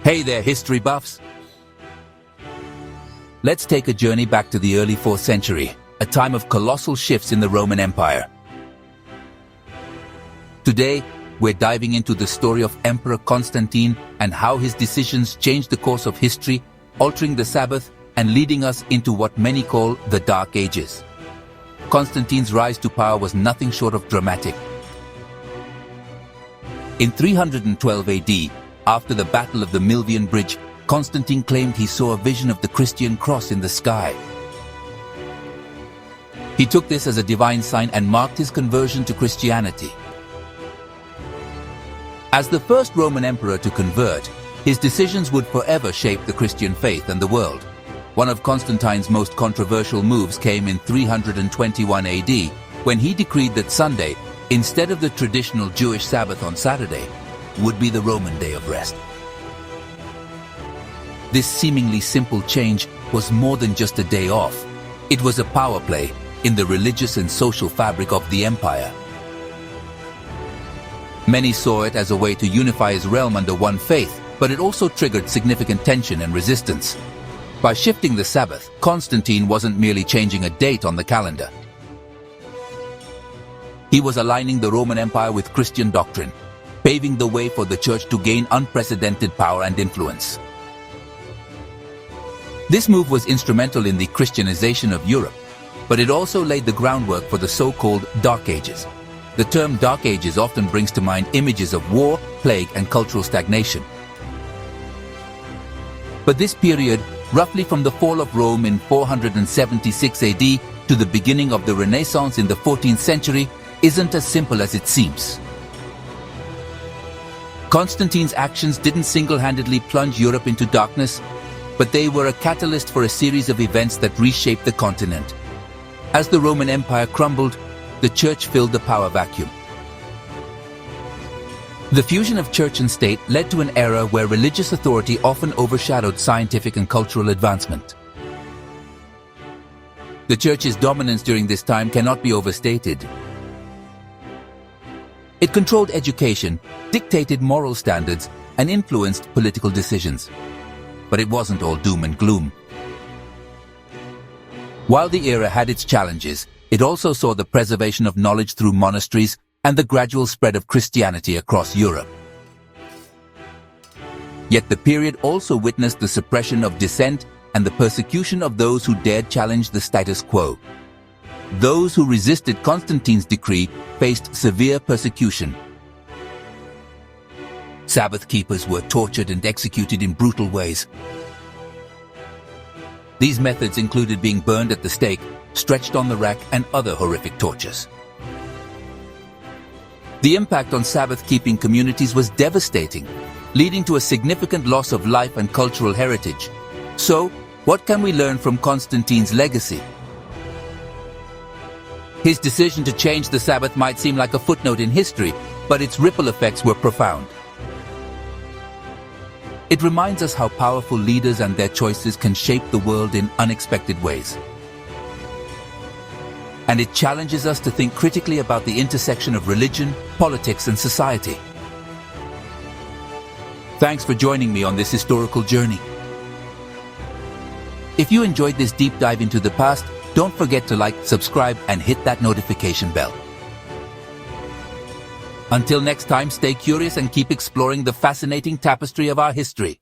Hey there, history buffs! Let's take a journey back to the early 4th century, a time of colossal shifts in the Roman Empire. Today, we're diving into the story of Emperor Constantine and how his decisions changed the course of history, altering the Sabbath and leading us into what many call the Dark Ages. Constantine's rise to power was nothing short of dramatic. In 312 AD, after the Battle of the Milvian Bridge, Constantine claimed he saw a vision of the Christian cross in the sky. He took this as a divine sign and marked his conversion to Christianity. As the first Roman emperor to convert, his decisions would forever shape the Christian faith and the world. One of Constantine's most controversial moves came in 321 AD, when he decreed that Sunday, instead of the traditional Jewish Sabbath on Saturday, would be the Roman day of rest. This seemingly simple change was more than just a day off. It was a power play in the religious and social fabric of the empire. Many saw it as a way to unify his realm under one faith, but it also triggered significant tension and resistance. By shifting the Sabbath, Constantine wasn't merely changing a date on the calendar. He was aligning the Roman Empire with Christian doctrine, paving the way for the Church to gain unprecedented power and influence. This move was instrumental in the Christianization of Europe, but it also laid the groundwork for the so-called Dark Ages. The term Dark Ages often brings to mind images of war, plague, and cultural stagnation. But this period, roughly from the fall of Rome in 476 AD to the beginning of the Renaissance in the 14th century, isn't as simple as it seems. Constantine's actions didn't single-handedly plunge Europe into darkness, but they were a catalyst for a series of events that reshaped the continent. As the Roman Empire crumbled, the Church filled the power vacuum. The fusion of church and state led to an era where religious authority often overshadowed scientific and cultural advancement. The Church's dominance during this time cannot be overstated. It controlled education, dictated moral standards, and influenced political decisions. But it wasn't all doom and gloom. While the era had its challenges, it also saw the preservation of knowledge through monasteries and the gradual spread of Christianity across Europe. Yet the period also witnessed the suppression of dissent and the persecution of those who dared challenge the status quo. Those who resisted Constantine's decree faced severe persecution. Sabbath keepers were tortured and executed in brutal ways. These methods included being burned at the stake, stretched on the rack, and other horrific tortures. The impact on Sabbath-keeping communities was devastating, leading to a significant loss of life and cultural heritage. So, what can we learn from Constantine's legacy? His decision to change the Sabbath might seem like a footnote in history, but its ripple effects were profound. It reminds us how powerful leaders and their choices can shape the world in unexpected ways. And it challenges us to think critically about the intersection of religion, politics, and society. Thanks for joining me on this historical journey. If you enjoyed this deep dive into the past, don't forget to like, subscribe, and hit that notification bell. Until next time, stay curious and keep exploring the fascinating tapestry of our history.